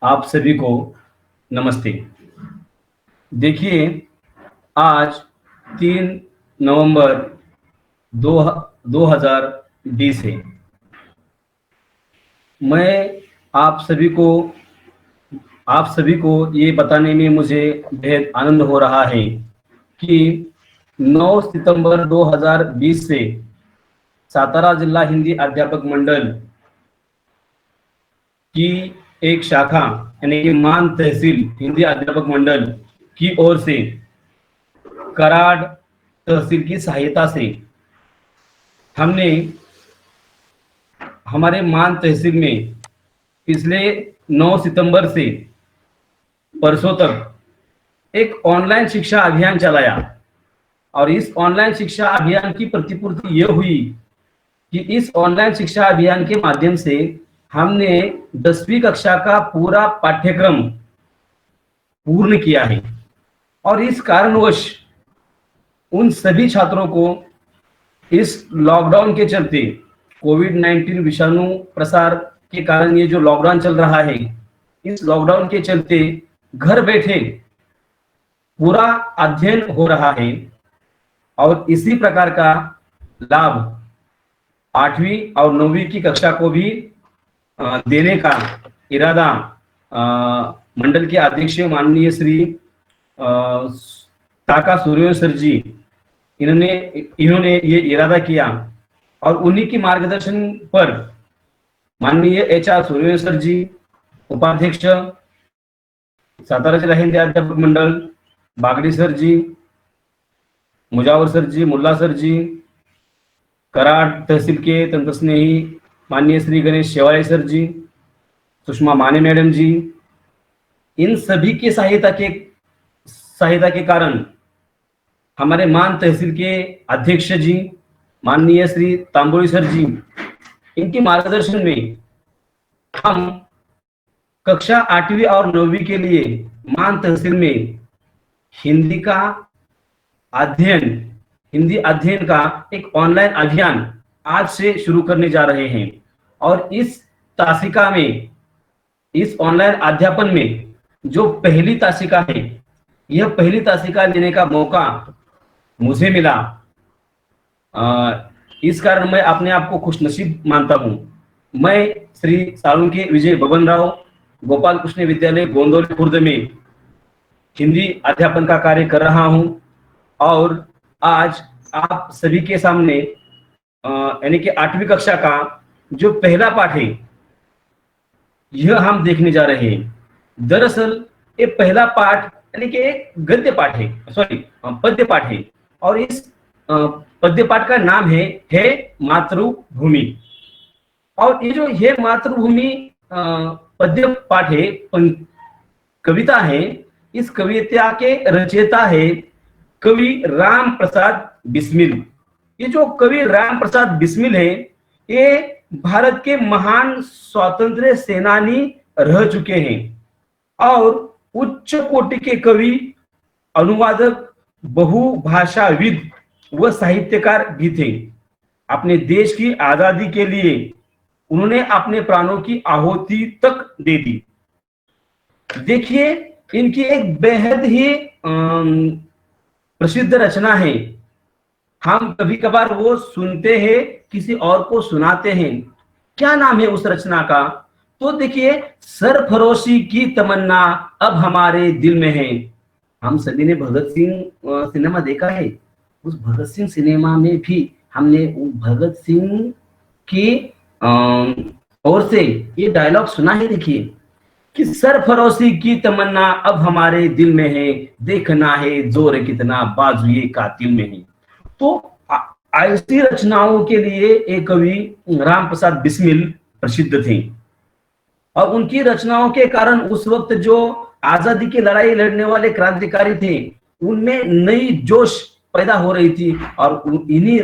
आप सभी को नमस्ते। देखिए, आज 3 नवंबर 2020 है। मैं आप सभी को ये बताने में मुझे बेहद आनंद हो रहा है कि 9 सितंबर 2020 से सातारा जिला हिंदी अध्यापक मंडल की एक शाखा यानी कि मान तहसील हिंदी अध्यापक मंडल की ओर से कराड़ तहसील की सहायता से हमने हमारे मान तहसील में पिछले 9 सितंबर से परसों तक एक ऑनलाइन शिक्षा अभियान चलाया और इस ऑनलाइन शिक्षा अभियान की प्रतिपूर्ति ये हुई कि इस ऑनलाइन शिक्षा अभियान के माध्यम से हमने 10वीं कक्षा का पूरा पाठ्यक्रम पूर्ण किया है और इस कारणवश उन सभी छात्रों को इस लॉकडाउन के चलते कोविड-19 विषाणु प्रसार के कारण ये जो लॉकडाउन चल रहा है, इस लॉकडाउन के चलते घर बैठे पूरा अध्ययन हो रहा है और इसी प्रकार का लाभ 8वीं और 9वीं की कक्षा को भी देने का इरादा मंडल के अध्यक्ष माननीय श्री ताका सूर्यवंशी सर जी इन्होंने ये इरादा किया और उन्हीं की मार्गदर्शन पर माननीय HR सूर्यवंशी सर जी, उपाध्यक्ष सातारा जिला हिंदी अध्यापक मंडल बागड़ी सर जी, मुजावर सर जी, मुल्ला सर जी, कराड़ तहसील के तंत्र स्नेही माननीय श्री गणेश शेवाळे सर जी, सुषमा माने मैडम जी, इन सभी की सहायता के कारण हमारे मान तहसील के अध्यक्ष जी माननीय श्री तांबोली सर जी, इनके मार्गदर्शन में हम कक्षा 8वीं और 9वीं के लिए मान तहसील में हिंदी अध्ययन का एक ऑनलाइन अभियान आज से शुरू करने जा रहे हैं और इस तासिका में, इस ऑनलाइन अध्यापन में जो पहली तासिका है, यह पहली तासिका लेने का मौका मुझे मिला। इस कारण मैं अपने आप को खुशनसीब मानता हूं। मैं श्री सालुंके विजय बबन राव गोपाल कृष्ण विद्यालय गोंदोली खुर्द में हिंदी अध्यापन का कार्य कर रहा हूं और आज आप सभी के सामने यानी कि 8वीं कक्षा का जो पहला पाठ है यह हम देखने जा रहे हैं। दरअसल ये पहला पाठ यानी कि एक गद्य पाठ है, पद्य पाठ है और इस पद्य पाठ का नाम है मातृभूमि। और ये जो है मातृभूमि पद्य पाठ है, कविता है, इस कविता के रचयिता है कवि राम प्रसाद बिस्मिल। ये जो कवि राम प्रसाद बिस्मिल है, ये भारत के महान स्वातंत्र्य सेनानी रह चुके हैं और उच्च कोटि के कवि, अनुवादक, बहुभाषाविद व साहित्यकार भी थे। अपने देश की आजादी के लिए उन्होंने अपने प्राणों की आहुति तक दे दी। देखिए, इनकी एक बेहद ही प्रसिद्ध रचना है। हम कभी कभार वो सुनते हैं, किसी और को सुनाते हैं। क्या नाम है उस रचना का? तो देखिए, सरफरोशी की तमन्ना अब हमारे दिल में है। हम सभी ने भगत सिंह सिनेमा देखा है। उस भगत सिंह सिनेमा में भी हमने भगत सिंह की ओर से ये डायलॉग सुना है। देखिए कि सरफरोशी की तमन्ना अब हमारे दिल में है, देखना है जोर कितना बाजुए कातिल में है। तो ऐसी रचनाओं के लिए एक कवि राम प्रसाद बिस्मिल प्रसिद्ध थे और उनकी रचनाओं के कारण उस वक्त जो आजादी की लड़ाई लड़ने वाले क्रांतिकारी थे, उनमें नई जोश पैदा हो रही थी और इन्हीं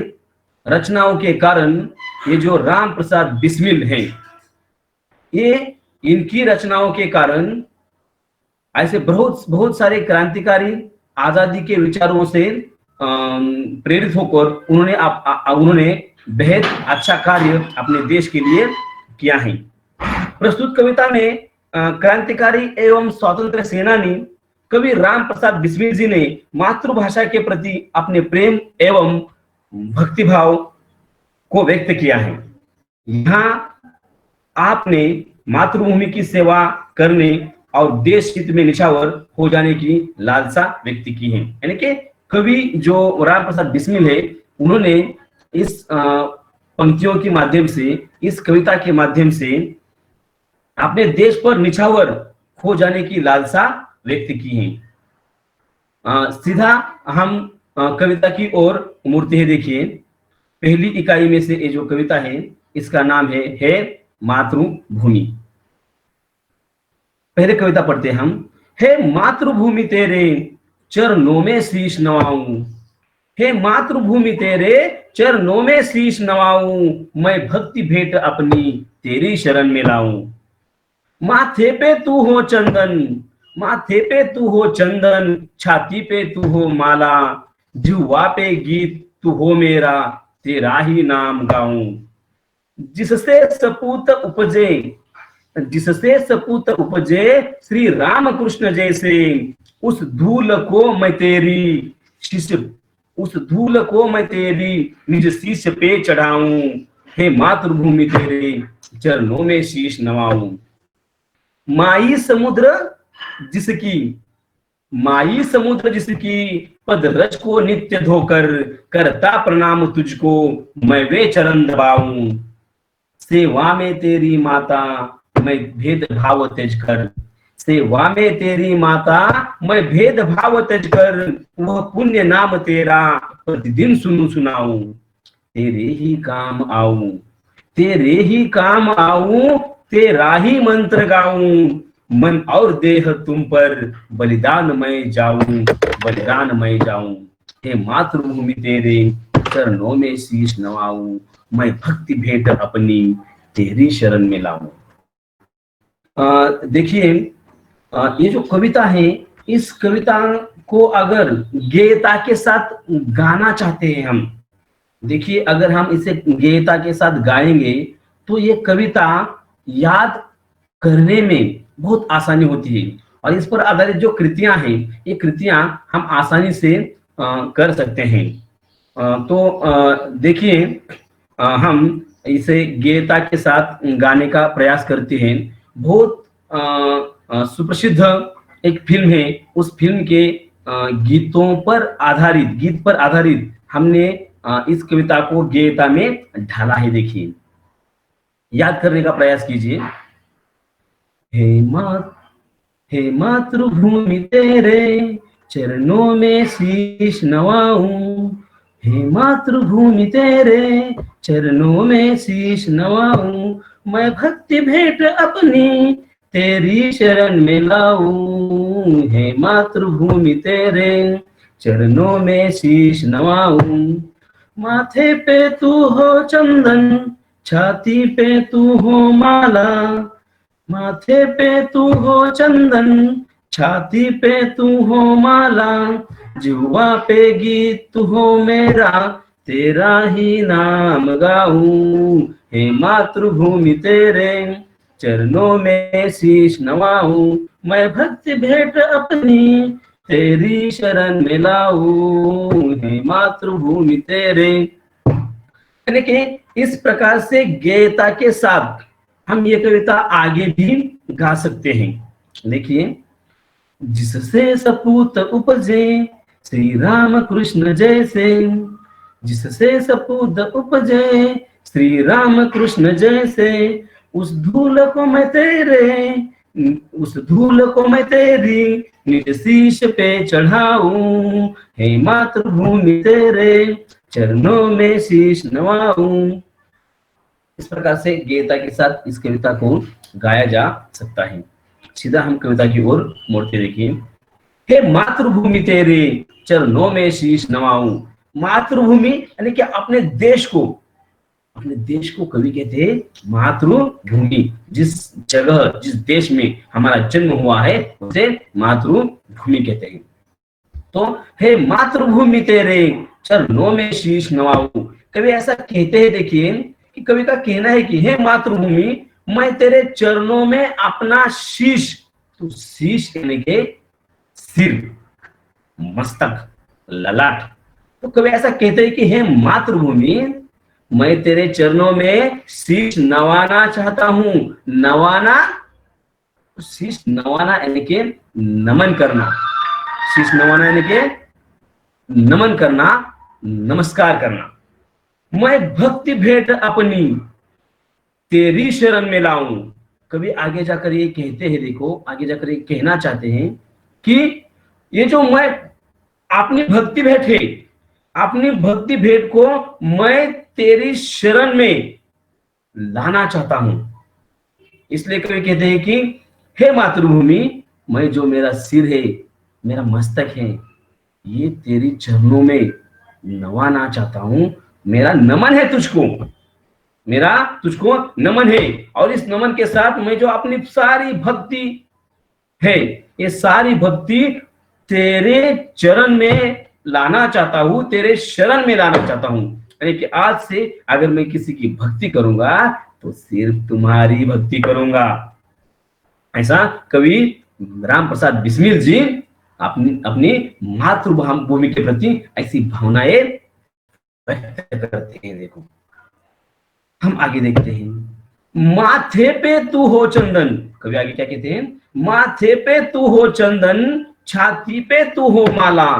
रचनाओं के कारण ये जो राम प्रसाद बिस्मिल है, ये इनकी रचनाओं के कारण ऐसे बहुत सारे क्रांतिकारी आजादी के विचारों से प्रेरित होकर उन्होंने बेहद अच्छा कार्य अपने देश के लिए किया है। प्रस्तुत कविता में क्रांतिकारी एवं स्वतंत्र सेनानी कवि राम प्रसाद बिस्मिल जी ने मातृभाषा के प्रति अपने प्रेम एवं भक्तिभाव को व्यक्त किया है। यहाँ आपने मातृभूमि की सेवा करने और देश हित में निछावर हो जाने की लालसा व्यक्त की है। यानी कि कवि जो राम प्रसाद बिस्मिल है, उन्होंने इस पंक्तियों के माध्यम से, इस कविता के माध्यम से अपने देश पर निछावर हो जाने की लालसा व्यक्त की है। सीधा हम कविता की ओर मूर्ति है। देखिए, पहली इकाई में से ये जो कविता है, इसका नाम है मातृभूमि। पहले कविता पढ़ते हम। हे मातृभूमि तेरे चरणों में शीश नवाऊं, हे मातृभूमि तेरे चरणों में शीश नवाऊं, मैं भक्ति भेंट अपनी तेरी शरण में लाऊं। माथे पे तू हो चंदन, माथे पे तू हो चंदन, छाती पे तू हो माला, जुआ पे गीत तू हो मेरा, तेरा ही नाम गाऊं। जिससे सपूत उपजे, जिससे सपूत उपजे श्री राम कृष्ण जैसे, उस धूल को मैं तेरी शिष्य, उस धूल को मैं तेरी निज शीश पे चढ़ाऊं, हे मातृभूमि तेरे चरणों में शीश नवाऊं। माई समुद्र जिसकी, माई समुद्र जिसकी, पद रज को नित्य धोकर, करता प्रणाम तुझको मैं वे चरण दबाऊं। सेवा में तेरी माता मैं भेद भाव त्यज कर, सेवा में तेरी माता मैं भेद भाव त्यज कर, वह पुण्य नाम तेरा प्रतिदिन सुनूं सुनाऊं। तेरे ही काम आऊं, तेरे ही काम आऊं, तेरा ही मंत्र गाऊं, मन और देह तुम पर बलिदान मैं जाऊं, बलिदान मैं जाऊं। हे मातृभूमि तेरे चरणों में शीश नवाऊं, मैं भक्ति भेंट अपनी तेरी शरण में लाऊं। देखिए, ये जो कविता है, इस कविता को अगर गेयता के साथ गाना चाहते हैं हम, देखिए अगर हम इसे गेयता के साथ गाएंगे तो ये कविता याद करने में बहुत आसानी होती है, और इस पर आधारित जो कृतियां हैं, ये कृतियां हम आसानी से कर सकते हैं। देखिए, हम इसे गेयता के साथ गाने का प्रयास करते हैं। बहुत सुप्रसिद्ध एक फिल्म है, उस फिल्म के गीतों पर आधारित, गीत पर आधारित हमने इस कविता को गेयता में ढाला है। देखिए, याद करने का प्रयास कीजिए। हे मातृभूमि तेरे चरणों में शीश नवाऊं, हे मातृभूमि तेरे चरणों में शीश नवाऊं, मैं भक्ति भेंट अपनी तेरी शरण में लाऊं। हे मातृभूमि तेरे चरणों में शीश नवाऊं, माथे पे तू हो चंदन, छाती पे तू हो माला, माथे पे तू हो चंदन, छाती पे तू हो माला, जुआ पे गीत तू हो मेरा, तेरा ही नाम गाऊं। हे मातृभूमि तेरे चरणों में शीश नवाऊं, मैं भक्ति भेंट अपनी तेरी शरण में लाऊं। हे मातृभूमि तेरे, यानी कि इस प्रकार से गेयता के साथ हम ये कविता आगे भी गा सकते हैं। देखिए, जिससे सपूत उपजे श्री राम कृष्ण जैसे, जिससे सपूत उपजे श्री राम कृष्ण जैसे, उस धूल को मैं तेरे, उस धूल को मैं तेरी निज शीश पे चढ़ाऊं। हे मातृभूमि तेरे चरणों में शीश नवाऊं। इस प्रकार से गेयता के साथ इस कविता को गाया जा सकता है। सीधा हम कविता की ओर मोड़ते देखिए। हे मातृभूमि तेरे चरणों में शीश नवाऊं। मातृभूमि यानी कि अपने देश को, अपने देश को कवि कहते हैं मातृभूमि। जिस जगह, जिस देश में हमारा जन्म हुआ है उसे मातृभूमि कहते हैं। तो हे मातृभूमि तेरे चरणों में शीश नवाऊं, कवि ऐसा कहते हैं। देखिए कि कवि का कहना है कि हे मातृभूमि, मैं तेरे चरणों में अपना शीश, तो शीश यानी के सिर, मस्तक, ललाट। तो कभी ऐसा कहते हैं कि हे मातृभूमि, मैं तेरे चरणों में शीश नवाना चाहता हूं। नवाना, शीश नवाना यानी के नमन करना, शीश नवाना यानी के नमन करना, नमस्कार करना। मैं भक्ति भेंट अपनी तेरी शरण में लाऊं। कभी आगे जाकर ये कहते हैं, देखो आगे जाकर ये कहना चाहते हैं कि ये जो मैं अपनी भक्ति भेंट है, अपनी भक्ति भेंट को मैं तेरी शरण में लाना चाहता हूं। इसलिए कभी कहते हैं कि हे मातृभूमि, मैं जो मेरा सिर है, मेरा मस्तक है, ये तेरी चरणों में नवाना चाहता हूं। मेरा नमन है तुझको, मेरा तुझको नमन है। और इस नमन के साथ मैं जो अपनी सारी भक्ति है, ये सारी भक्ति तेरे चरण में लाना चाहता हूं, तेरे शरण में लाना चाहता हूं। यानी कि आज से अगर मैं किसी की भक्ति करूंगा तो सिर्फ तुम्हारी भक्ति करूंगा। ऐसा कवि राम प्रसाद बिस्मिल जी अपनी अपनी मातृभूमि के प्रति ऐसी भावनाएं व्यक्त करते हैं। देखो हम आगे देखते हैं, माथे पे तू हो चंदन। कवि आगे क्या कहते हैं, माथे पे तू हो चंदन, छाती पे तू हो माला।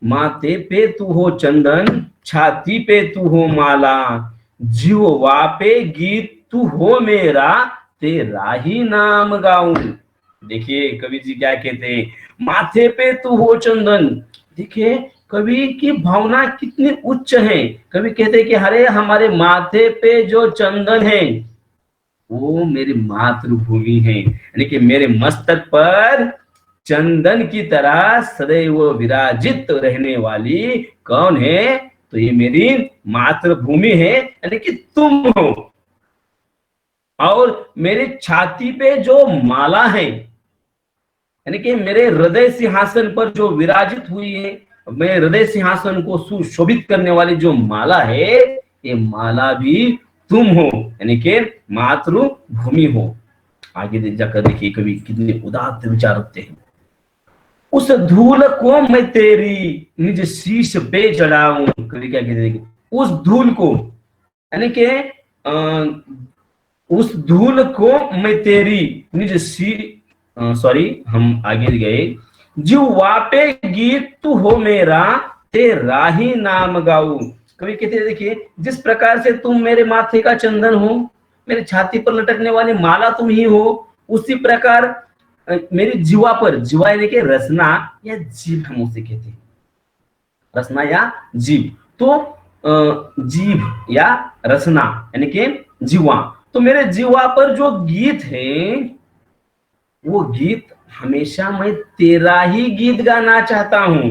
माथे पे तू हो चंदन, छाती पे तू हो माला। जीवा पे गीत तू हो मेरा, तेरा ही नाम गाऊं। देखिए कवि जी क्या कहते हैं, माथे पे तू हो चंदन। देखिए कवि की भावना कितनी उच्च है। कवि कहते हैं कि अरे हमारे माथे पे जो चंदन है वो मेरी मातृभूमि है, यानी कि मेरे मस्तक पर चंदन की तरह सदैव विराजित रहने वाली कौन है, तो ये मेरी मातृभूमि है, यानी कि तुम हो। और मेरी छाती पे जो माला है, यानी कि मेरे हृदय सिंहासन पर जो विराजित हुई है, मेरे हृदय सिंहासन को सुशोभित करने वाली जो माला है, ये माला भी तुम हो, यानी कि मातृभूमि हो। आगे जाकर देखिए कवि कितने उदात्त विचार रखते हैं। उस धूल को मैं तेरी निज शीश पे चढ़ाऊं। कवि क्या कहते हैं, उस धूल को, यानी कि उस धूल को मैं तेरी निज सॉरी हम आगे गए, जीवा पे गीत तू हो मेरा, तेरा ही नाम गाऊं। कवि कहते हैं देखिए जिस प्रकार से तुम मेरे माथे का चंदन हो, मेरे छाती पर लटकने वाली माला तुम ही हो, उसी प्रकार मेरी जीवा पर, जीवा यानी कि रसना या जीभ हम उसे कहते हैं, रसना या जीभ। तो जीभ या रसना यानी कि जीवा, तो मेरे जीवा पर जो गीत है वो गीत हमेशा मैं तेरा ही गीत गाना चाहता हूं।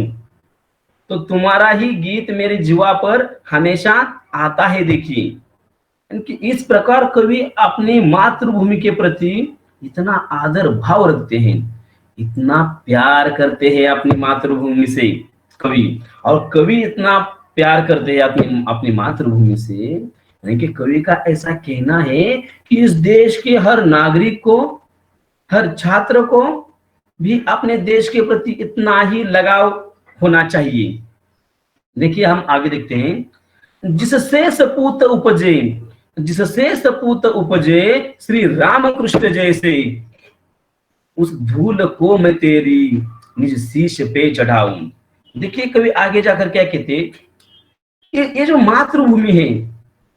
तो तुम्हारा ही गीत मेरे जीवा पर हमेशा आता है। देखिए इस प्रकार कवि अपनी मातृभूमि के प्रति इतना आदर भाव रखते हैं, इतना प्यार करते हैं अपनी मातृभूमि से कवि। और कवि इतना प्यार करते हैं अपनी अपनी मातृभूमि से, यानी कि कवि का ऐसा कहना है कि इस देश के हर नागरिक को, हर छात्र को भी अपने देश के प्रति इतना ही लगाव होना चाहिए। देखिए हम आगे देखते हैं, जिससे सपूत उपजे, जिससे सपूत उपजे श्री रामकृष्ण जैसे, उस धूल को मैं तेरी निज शीश पे चढ़ाऊं। देखिए कभी आगे जाकर क्या कहते, ये जो मातृभूमि है,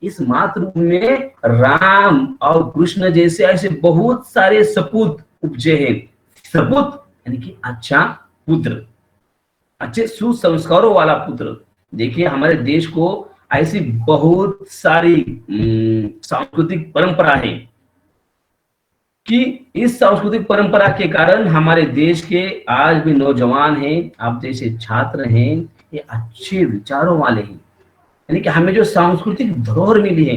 इस मातृभूमि में राम और कृष्ण जैसे ऐसे बहुत सारे सपूत उपजे हैं। सपूत यानी कि अच्छा पुत्र, अच्छे सुसंस्कारों वाला पुत्र। देखिए हमारे देश को ऐसी बहुत सारी सांस्कृतिक परंपरा है कि इस सांस्कृतिक परंपरा के कारण हमारे देश के आज भी नौजवान हैं, आप जैसे छात्र हैं, ये अच्छे विचारों वाले हैं। यानी कि हमें जो सांस्कृतिक धरोहर मिली है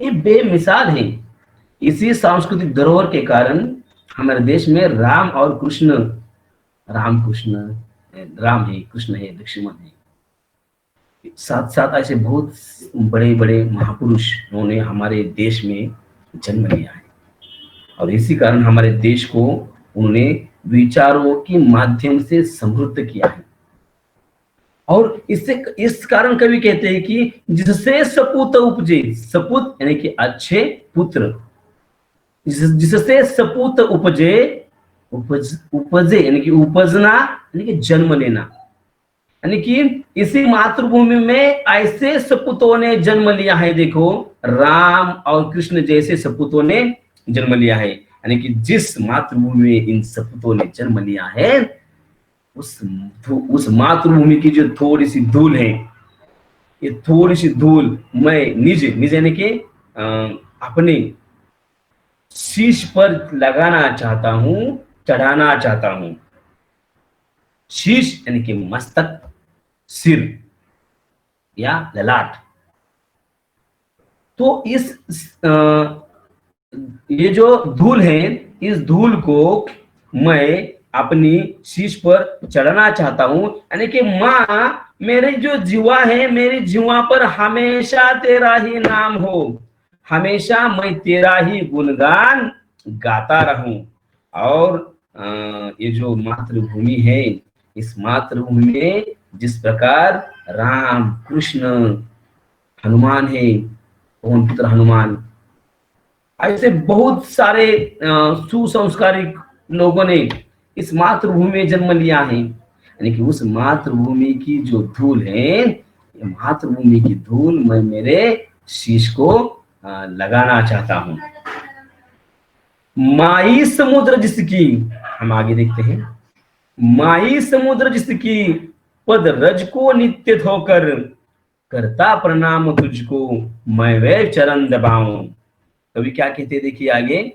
ये बेमिसाल है। इसी सांस्कृतिक धरोहर के कारण हमारे देश में राम और कृष्ण, राम कृष्ण, राम है, कृष्ण है, लक्ष्मण है, साथ साथ ऐसे बहुत बड़े बड़े महापुरुष उन्होंने हमारे देश में जन्म लिया है। और इसी कारण हमारे देश को उन्होंने विचारों के माध्यम से समृद्ध किया है। और इससे इस कारण कवि कहते हैं कि जिससे सपूत उपजे, सपूत यानी कि अच्छे पुत्र, जिससे सपूत उपजे, उपजे यानी कि उपजना यानी कि जन्म लेना, यानी कि इसी मातृभूमि में ऐसे सपूतों ने जन्म लिया है। देखो, राम और कृष्ण जैसे सपूतों ने जन्म लिया है, यानी कि जिस मातृभूमि में इन सपूतों ने जन्म लिया है, उस मातृभूमि की जो थोड़ी सी धूल है, ये थोड़ी सी धूल मैं निज निज यानी कि अपने शीश पर लगाना चाहता हूं, चढ़ाना चाहता हूं। शीश यानी कि मस्तक, सिर या ललाट। तो ये जो धूल है, इस धूल को मैं अपनी शीश पर चढ़ाना चाहता हूं, यानी कि माँ, मेरे जो जीवा है, मेरी जीवा पर हमेशा तेरा ही नाम हो, हमेशा मैं तेरा ही गुणगान गाता रहूं। और ये जो मातृभूमि है, इस मातृभूमि में जिस प्रकार राम, कृष्ण, हनुमान है, पवन पुत्र हनुमान, ऐसे बहुत सारे सुसंस्कारिक लोगों ने इस मातृभूमि में जन्म लिया है, यानी कि उस मातृभूमि की जो धूल है, ये मातृभूमि की धूल मैं मेरे शीश को लगाना चाहता हूं। माई समुद्र जिसकी, हम आगे देखते हैं, माई समुद्र जिसकी पद रज को नित्य धोकर, करता प्रणाम तुझको मैं वे चरण दबाऊं। कवि क्या कहते देखिए आगे,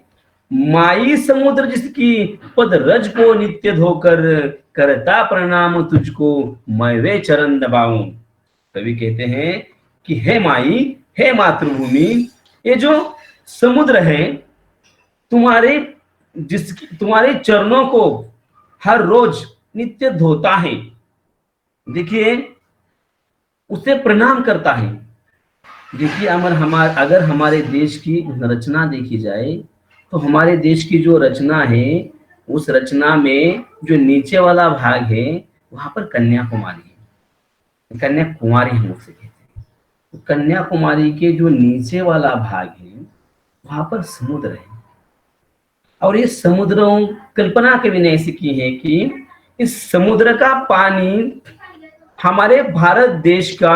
माई समुद्र जिसकी पद रज को नित्य धोकर, करता प्रणाम तुझको मैं वे चरण दबाऊं। कवि कहते हैं कि हे माई, हे मातृभूमि, ये जो समुद्र है, तुम्हारे तुम्हारे चरणों को हर रोज नित्य धोता है। देखिए, उसे प्रणाम करता है। देखिए, अगर हमारे देश की रचना देखी जाए, तो हमारे देश की जो रचना है, उस रचना में जो नीचे वाला भाग है, वहां पर कन्याकुमारी है। कन्याकुमारी हम उसे कहते हैं। तो कन्याकुमारी के जो नीचे वाला भाग है, वहां पर समुद्र है। और ये समुद्रों, कल्पना कवि ने ऐसी की है कि इस समुद्र का पानी हमारे भारत देश का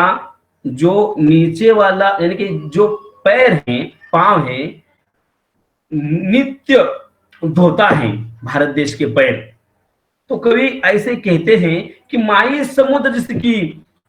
जो नीचे वाला यानी कि जो पैर हैं, पांव हैं, नित्य धोता है भारत देश के पैर। तो कवि ऐसे कहते हैं कि माई समुद्र जिसकी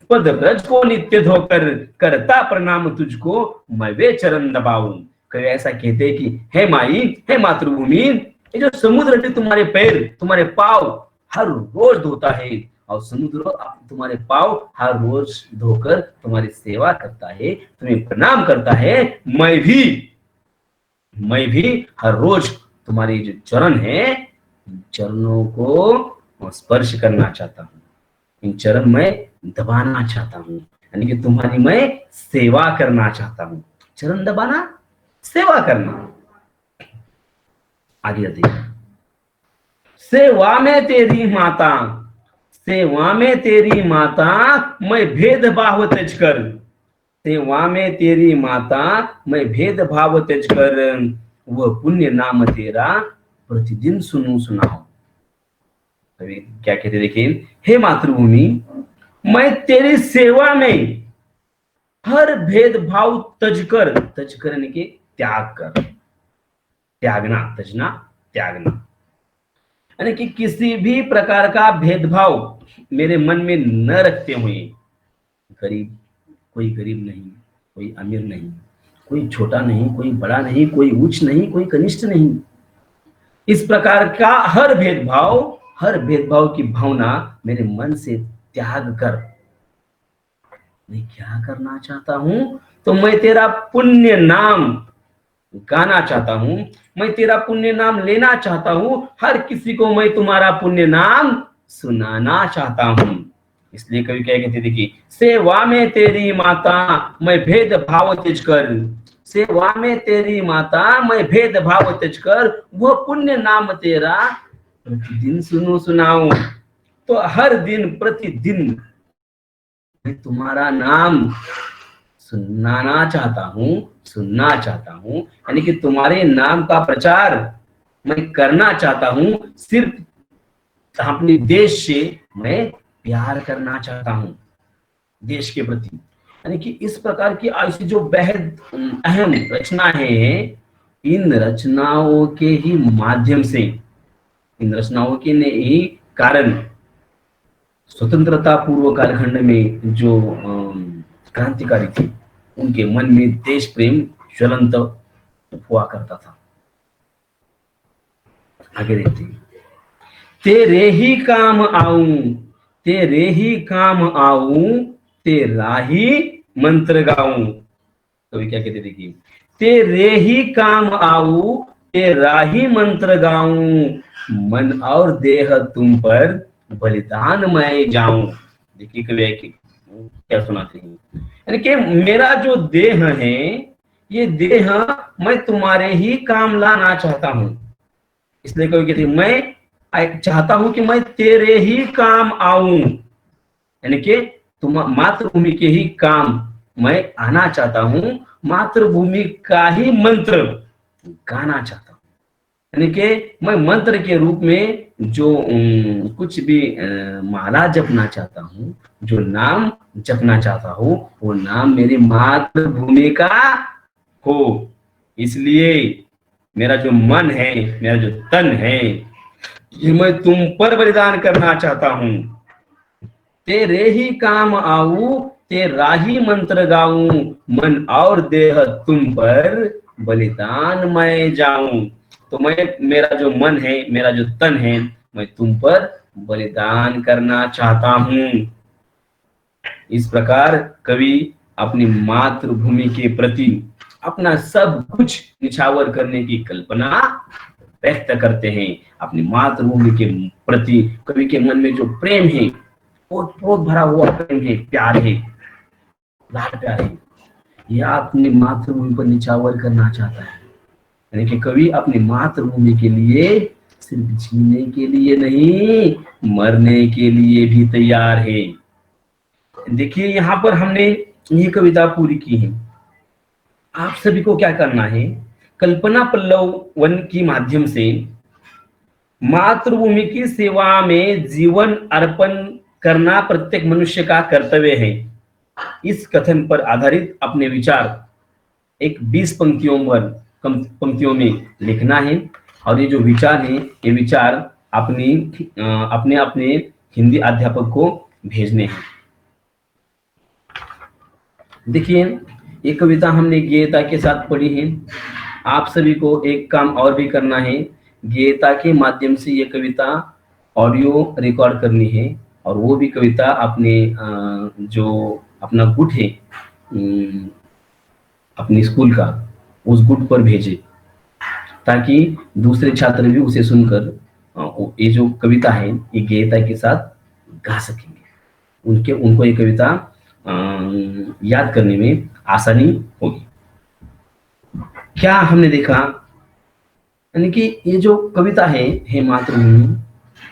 पद रज को नित्य धोकर, करता प्रणाम तुझको मैं वे चरण दबाऊं। कवि ऐसा कहते हैं कि हे माई, हे मातृभूमि, ये जो समुद्र है, तुम्हारे पैर, तुम्हारे पाव हर रोज धोता है, और समुद्र तुम्हारे पाव हर रोज धोकर तुम्हारी सेवा करता है, तुम्हें प्रणाम करता है। मैं भी हर रोज तुम्हारी जो चरण है, चरणों को स्पर्श करना चाहता हूं, इन चरण में दबाना चाहता हूं, यानी कि तुम्हारी मैं सेवा करना चाहता हूं। चरण दबाना, सेवा करना। आगे देखिए, सेवा में तेरी माता, सेवा में तेरी माता मैं भेदभाव त्यज कर, सेवा में तेरी माता मैं भेदभाव त्यज कर, वह पुण्य नाम तेरा प्रतिदिन सुनूं सुनाओ। अभी क्या कहते देखिए, हे मातृभूमि, मैं तेरी सेवा में हर भेदभाव तज कर यानी कि त्याग कर, त्यागना, तजना, त्यागना, यानी कि किसी भी प्रकार का भेदभाव मेरे मन में न रखते हुए, गरीब, कोई गरीब नहीं, कोई अमीर नहीं, कोई छोटा नहीं, कोई बड़ा नहीं, कोई उच्च नहीं, कोई कनिष्ठ नहीं, इस प्रकार का हर भेदभाव की भावना मेरे मन से त्याग कर, मैं क्या करना चाहता हूं, तो मैं तेरा पुण्य नाम गाना चाहता हूं, मैं तेरा पुण्य नाम लेना चाहता हूं, हर किसी को मैं तुम्हारा पुण्य नाम सुनाना चाहता हूं। इसलिए कवि क्या कहते देखिए, सेवा में तेरी माता मैं भेदभाव त्यज कर, सेवा में तेरी माता, मैं भेदभाव त्यज कर वह पुण्य नाम तेरा प्रतिदिन सुनूं सुनाऊं। तो हर दिन प्रतिदिन मैं तुम्हारा नाम सुनाना चाहता हूँ, सुनना चाहता हूँ, यानी कि तुम्हारे नाम का प्रचार मैं करना चाहता हूँ। सिर्फ अपने देश से मैं प्यार करना चाहता हूँ, देश के प्रति। यानी कि इस प्रकार की ऐसी जो बेहद अहम रचनाएं हैं, इन रचनाओं के ही माध्यम से, इन रचनाओं के ने ही कारण स्वतंत्रता पूर्व कालखंड में जो क्रांतिकारी थे, उनके मन में देश प्रेम ज्वलंत हुआ करता था। आगे देखते हैं। तेरे ही काम आऊं, तेरे ही काम आऊं, तेरा ही मंत्र गाऊं। कवि क्या कहते देखिए, तेरे ही काम आऊं, तेरा ही मंत्र गाऊं, मन और देह तुम पर बलिदान मैं जाऊं। देखिए कवि क्या सुनाते हैं, यानी कि मेरा जो देह है, ये देह मैं तुम्हारे ही काम लाना चाहता हूं। इसलिए कवि कहते मैं चाहता हूं कि मैं तेरे ही काम आऊं, यानी कि तुम मातृभूमि के ही काम मैं आना चाहता हूं, मातृभूमि का ही मंत्र गाना चाहता हूं। यानी कि मैं मंत्र के रूप में जो कुछ भी माला जपना चाहता हूँ, जो नाम जपना चाहता हूँ, वो नाम मेरी मातृभूमि का हो। इसलिए मेरा जो मन है, मेरा जो तन है, ये मैं तुम पर बलिदान करना चाहता हूँ। तेरे ही काम आऊं, तेरा ही मंत्र गाऊं, मन और देह तुम पर बलिदान मैं जाऊं। तो मैं, मेरा जो मन है, मेरा जो तन है, मैं तुम पर बलिदान करना चाहता हूं। इस प्रकार कवि अपनी मातृभूमि के प्रति अपना सब कुछ निछावर करने की कल्पना व्यक्त करते हैं। अपनी मातृभूमि के प्रति कवि के मन में जो प्रेम है, बहुत भरा हुआ प्रेम है, प्यार है, लाड प्यार है, यह अपनी मातृभूमि पर निछावर करना चाहता है। यानी कि कवि अपनी मातृभूमि के लिए सिर्फ जीने के लिए नहीं, मरने के लिए भी तैयार है। देखिए यहाँ पर हमने ये कविता पूरी की है। आप सभी को क्या करना है, कल्पना पल्लव वन की माध्यम से मातृभूमि की सेवा में जीवन अर्पण करना प्रत्येक मनुष्य का कर्तव्य है। इस कथन पर आधारित अपने विचार एक 20 पंक्तियों में लिखना है। और ये जो विचार है, ये विचार अपने अपने हिंदी अध्यापक को भेजने हैं। देखिए ये कविता हमने गेयता के साथ पढ़ी है। आप सभी को एक काम और भी करना है, गेयता के माध्यम से ये कविता ऑडियो रिकॉर्ड करनी है, और वो भी कविता अपने जो अपना गुट है अपने स्कूल का, उस गुट पर भेजे, ताकि दूसरे छात्र भी उसे सुनकर ये जो कविता है ये गेयता के साथ गा सकेंगे। उनको ये कविता याद करने में आसानी होगी। क्या हमने देखा, यानी कि ये जो कविता है मातृभूमि,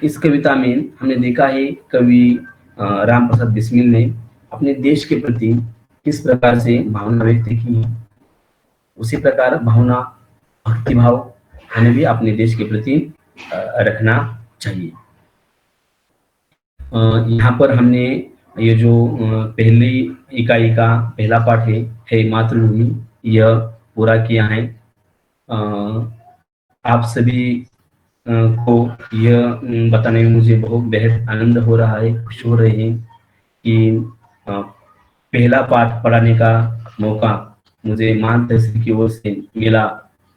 इस कविता में हमने देखा है कवि राम प्रसाद बिस्मिल ने अपने देश के प्रति किस प्रकार से भावना व्यक्त की है। उसी प्रकार भावना, भक्तिभाव हमें भी अपने देश के प्रति रखना चाहिए। यहाँ पर हमने ये जो पहली इकाई का पहला पाठ है मातृभूमि, यह पूरा किया है। आप सभी को यह बताने में मुझे बहुत बेहद आनंद हो रहा है, खुश हो रहे हैं कि पहला पाठ पढ़ाने का मौका मुझे मान तहसील की ओर से मिला।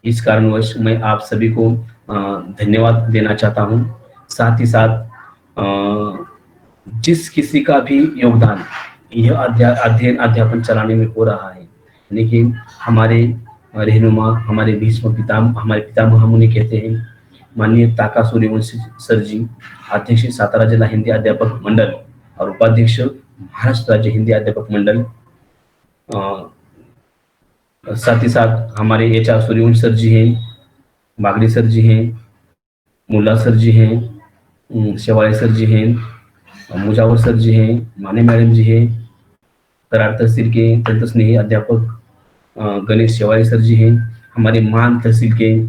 इस कारणवश मैं आप सभी को धन्यवाद देना चाहता हूँ। साथ ही साथ जिस किसी का भी योगदान यह अध्ययन अध्यापन चलाने में हो रहा है, लेकिन हमारे रहनुमा, हमारे भीष्म पितामह, हमारे पितामह हम उन्हें कहते हैं, माननीय ताका सूर्यवंशी सर जी, अध्यक्ष सातारा जिला हिंदी अध्यापक मंडल और उपाध्यक्ष महाराष्ट्र राज्य हिंदी अध्यापक मंडल, साथ ही साथ हमारे HR सूर्यवंशी सर जी हैं, बागड़ी सर जी हैं, मुल्ला सर जी हैं, शेवाड़े सर जी हैं, मुजावर सर जी हैं, माने मैडम जी हैं, करार तहसील के अत्यंत स्नेही अध्यापक गणेश शेवाड़े सर जी हैं, हमारे मान तहसील के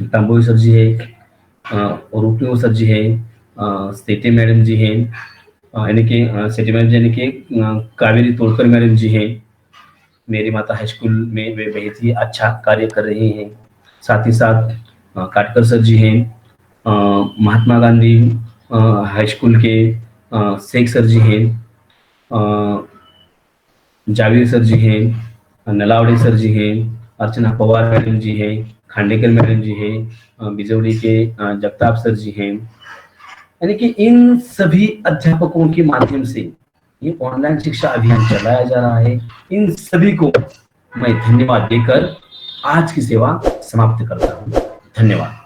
तांबोई सर जी हैं, और उपयोग सर जी हैं, सेठी मैडम जी हैं, यानी कि सेठी मैडम जी यानी कि कावेरी तोड़कर मैडम जी हैं। मेरी माता हाई स्कूल में वे बहुत ही अच्छा कार्य कर रही हैं। साथ ही साथ काटकर सर जी हैं, महात्मा गांधी हाई स्कूल के शेख सर जी हैं, अ, जावेद सर जी हैं, नलावड़े सर जी हैं, अर्चना पवार मैडम जी हैं, खांडेकर मैडम जी हैं, बिजौड़ी के जगताप सर जी हैं। यानी कि इन सभी अध्यापकों के माध्यम से ये ऑनलाइन शिक्षा अभियान चलाया जा रहा है। इन सभी को मैं धन्यवाद देकर आज की सेवा समाप्त करता हूँ। धन्यवाद।